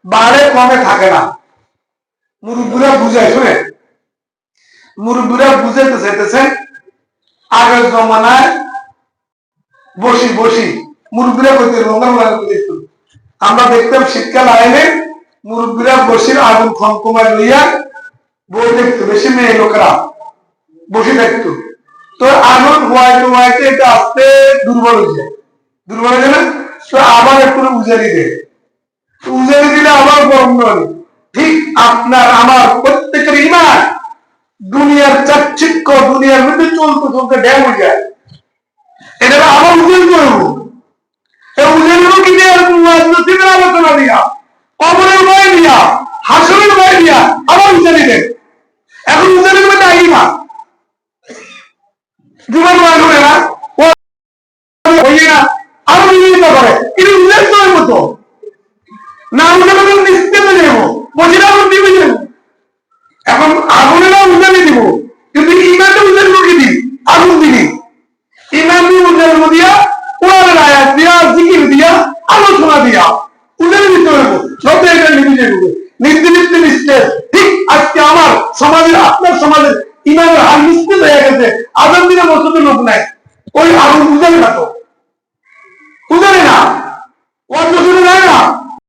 বাড়ে কমে থাকে না। মুরব্বীরা বুঝায়, শুনে মুরব্বীরা বুঝাইতে চাইতেছেন আগের জমানায় বসি বসি মুরব্বীরা করতে আমরা দেখতাম শীতকাল আইলে মুরব্বীরা বসির আগুন খমকমায় লইয়া বই দেখতো, বেশি মেয়ে লোকেরা বসে থাকতো। তো আগুন হওয়াইতে হওয়াইতে এটা আস্তে দুর্বল হয়ে যায়, দুর্বল হয়ে যায় না, তো আবার একটু উজারি দেয়, উজারি দিলে আবার গরম নয়। ঠিক আপনার আমার প্রত্যেকের ইমান দুনিয়ার চাকচিক্য, দুনিয়ার মধ্যে চলতে চলতে ড্যাম হয়ে যায়, এটা আবার উজারি করবো। আলোচনা দিয়া, কবরের ভয় দিয়া, হাসরের ভয় দিয়া আবার উজারি দেয়। এখন উজারি করবে তাই না, জীবন করে না, আরো বিরোধিতা করে, কিন্তু উল্লেখ করার মতো না, উঠানো নিশ্চিত দেব, বসির আগুন দিবে দেব। এখন আগুনেরা উজারি দিব, কিন্তু ইমানটা উজারি কি দিই, আগুন দিবি, ইমান দিয়ে উজারি দিয়া, কোরআনের আয়াত দিয়া, জিকির দিয়া, আলোচনা দিয়া উজারি দিতে হবে, যত এটা নিবি যাবে নির্দিষ্ট নিশ্চয়। ঠিক আজকে আমার সমাজের, আপনার সমাজের ইমানের হার নিশ্চিত হয়ে গেছে, আগামী দিনে বছরের লোক নাই, ওই আগুন উজারি থাকো।